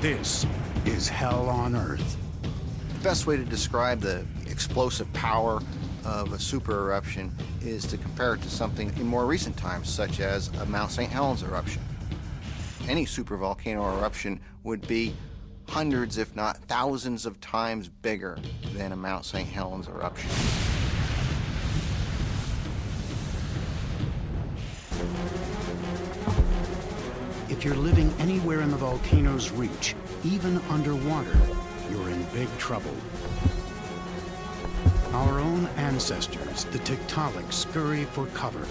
This is hell on Earth. The best way to describe the explosive power of a super eruption is to compare it to something in more recent times, such as a Mount St. Helens eruption. Any supervolcano eruption would be hundreds, if not thousands of times bigger than a Mount St. Helens eruption. If you're living anywhere in the volcano's reach, even underwater, you're in big trouble. Our own ancestors, the Tiktaalik, scurry for cover.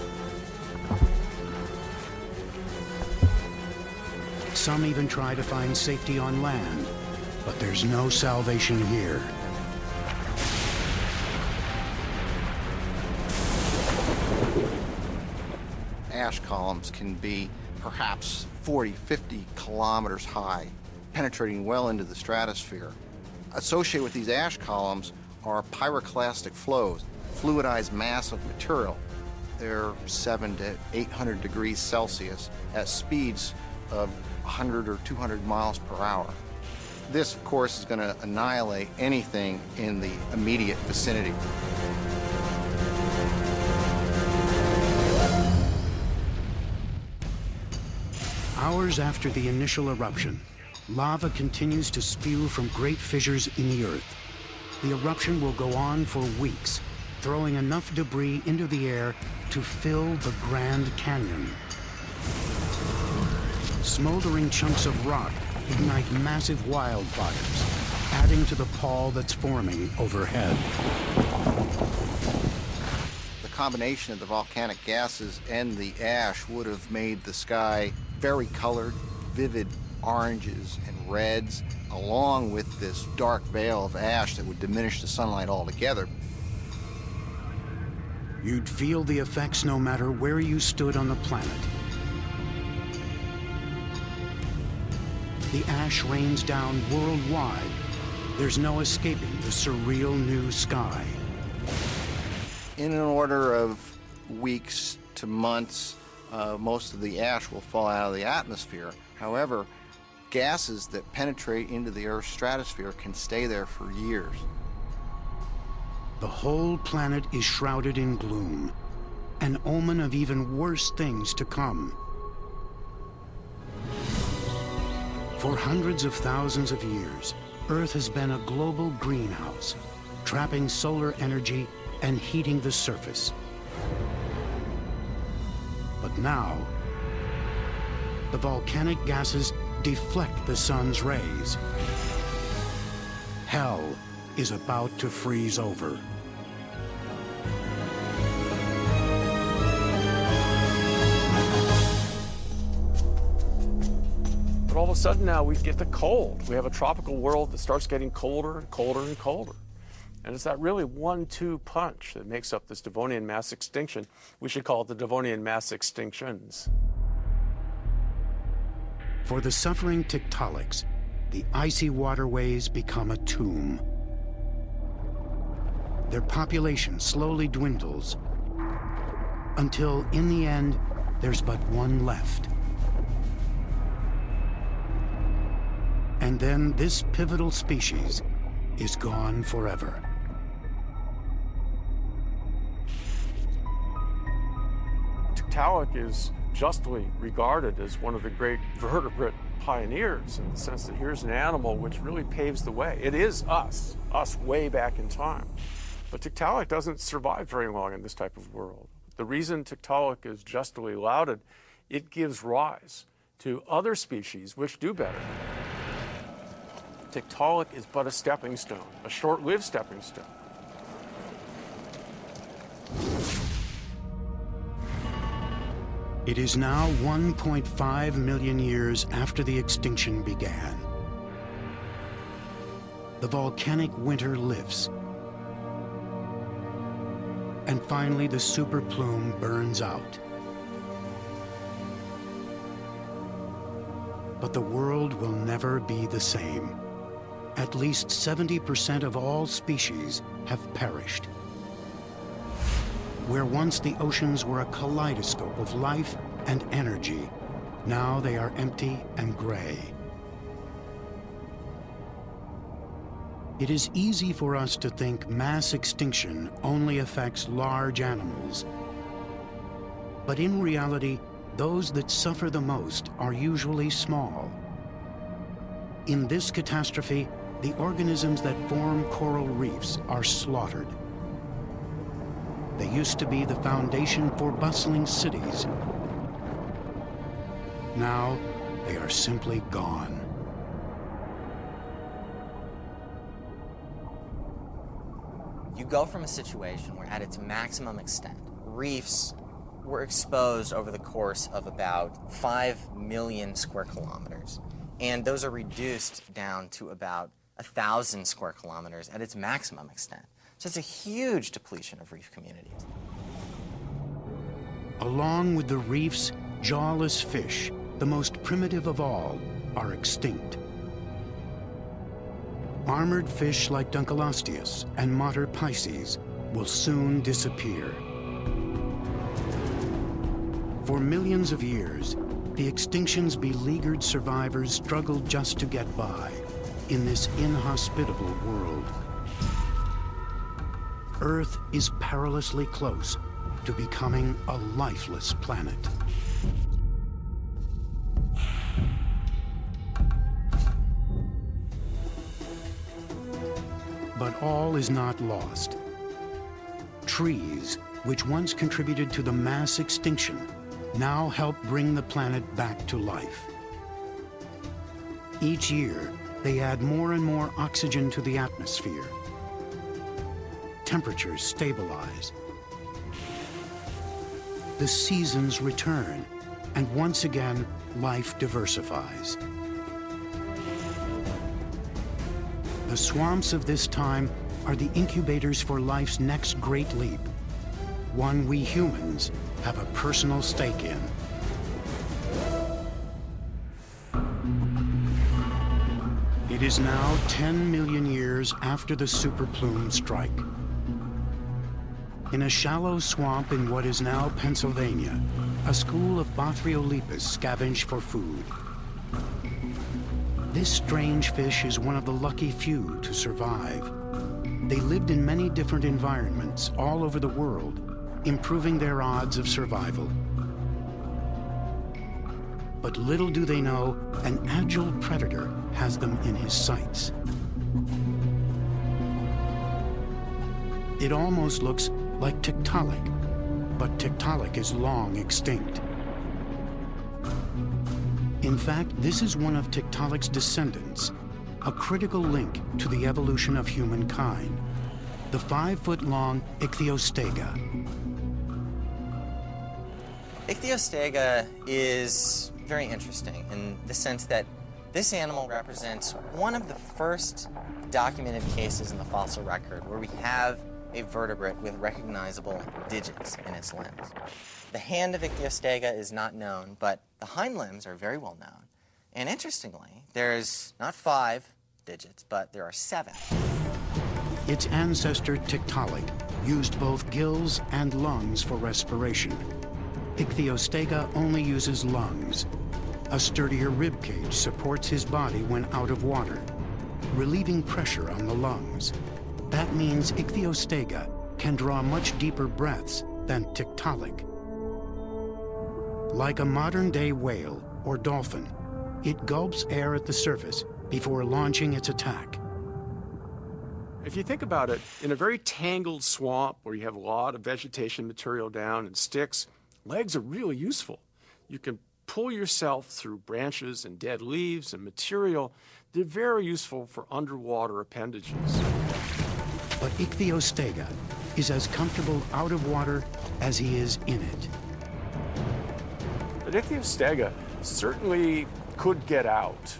Some even try to find safety on land, but there's no salvation here. Ash columns can be perhaps 40, 50 kilometers high, penetrating well into the stratosphere. Associated with these ash columns are pyroclastic flows, fluidized mass of material. They're 700 to 800 degrees Celsius at speeds of 100 or 200 miles per hour. This, of course, is going to annihilate anything in the immediate vicinity. Hours after the initial eruption, lava continues to spew from great fissures in the Earth. The eruption will go on for weeks, throwing enough debris into the air to fill the Grand Canyon. Smoldering chunks of rock ignite massive wildfires, adding to the pall that's forming overhead. The combination of the volcanic gases and the ash would have made the sky very colored, vivid oranges and reds, along with this dark veil of ash that would diminish the sunlight altogether. You'd feel the effects no matter where you stood on the planet. The ash rains down worldwide. There's no escaping the surreal new sky. In an order of weeks to months, most of the ash will fall out of the atmosphere. However, gases that penetrate into the Earth's stratosphere can stay there for years. The whole planet is shrouded in gloom, an omen of even worse things to come. For hundreds of thousands of years, Earth has been a global greenhouse, trapping solar energy and heating the surface. But now, the volcanic gases deflect the sun's rays. Hell is about to freeze over. But all of a sudden now we get the cold. We have a tropical world that starts getting colder and colder and colder. And it's that really 1-2 punch that makes up this Devonian mass extinction. We should call it the Devonian mass extinctions. For the suffering Tiktaaliks, the icy waterways become a tomb. Their population slowly dwindles until, in the end, there's but one left. And then this pivotal species is gone forever. Tiktaalik is justly regarded as one of the great vertebrate pioneers in the sense that here's an animal which really paves the way. It is us way back in time. But Tiktaalik doesn't survive very long in this type of world. The reason Tiktaalik is justly lauded, it gives rise to other species which do better. Tiktaalik is but a stepping stone, a short-lived stepping stone. It is now 1.5 million years after the extinction began. The volcanic winter lifts. And finally, the super plume burns out. But the world will never be the same. At least 70% of all species have perished. Where once the oceans were a kaleidoscope of life and energy, now they are empty and gray. It is easy for us to think mass extinction only affects large animals. But in reality, those that suffer the most are usually small. In this catastrophe, the organisms that form coral reefs are slaughtered. They used to be the foundation for bustling cities. Now, they are simply gone. You go from a situation where, at its maximum extent, reefs were exposed over the course of about 5 million square kilometers. And those are reduced down to about 1,000 square kilometers at its maximum extent. So it's a huge depletion of reef communities. Along with the reefs, jawless fish, the most primitive of all, are extinct. Armored fish like Dunkleosteus and Mater pisces will soon disappear. For millions of years, the extinction's beleaguered survivors struggled just to get by in this inhospitable world. Earth is perilously close to becoming a lifeless planet. But all is not lost. Trees, which once contributed to the mass extinction, now help bring the planet back to life. Each year, they add more and more oxygen to the atmosphere. Temperatures stabilize. The seasons return, and once again, life diversifies. The swamps of this time are the incubators for life's next great leap, one we humans have a personal stake in. It is now 10 million years after the superplume strike. In a shallow swamp in what is now Pennsylvania, a school of Bothriolipus scavenged for food. This strange fish is one of the lucky few to survive. They lived in many different environments all over the world, improving their odds of survival. But little do they know, an agile predator has them in his sights. It almost looks like Tiktaalik, but Tiktaalik is long extinct. In fact, this is one of Tiktaalik's descendants, a critical link to the evolution of humankind, the 5-foot-long Ichthyostega. Ichthyostega is very interesting in the sense that this animal represents one of the first documented cases in the fossil record where we have a vertebrate with recognizable digits in its limbs. The hand of Ichthyostega is not known, but the hind limbs are very well known. And interestingly, there's not 5 digits, but there are 7. Its ancestor Tiktaalik used both gills and lungs for respiration. Ichthyostega only uses lungs. A sturdier rib cage supports his body when out of water, relieving pressure on the lungs. That means Ichthyostega can draw much deeper breaths than Tiktaalik. Like a modern-day whale or dolphin, it gulps air at the surface before launching its attack. If you think about it, in a very tangled swamp where you have a lot of vegetation material down and sticks, legs are really useful. You can pull yourself through branches and dead leaves and material. They're very useful for underwater appendages. But Ichthyostega is as comfortable out of water as he is in it. But Ichthyostega certainly could get out.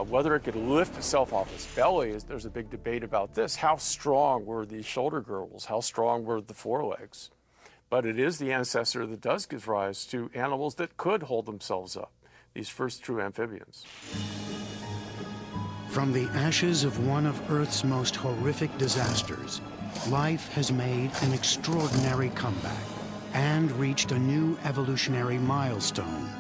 Whether it could lift itself off its belly, there's a big debate about this. How strong were the shoulder girdles? How strong were the forelegs? But it is the ancestor that does give rise to animals that could hold themselves up, these first true amphibians. From the ashes of one of Earth's most horrific disasters, life has made an extraordinary comeback and reached a new evolutionary milestone.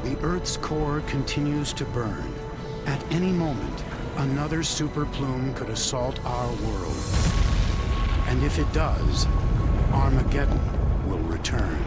The Earth's core continues to burn, at any moment, another super plume could assault our world. And if it does, Armageddon will return.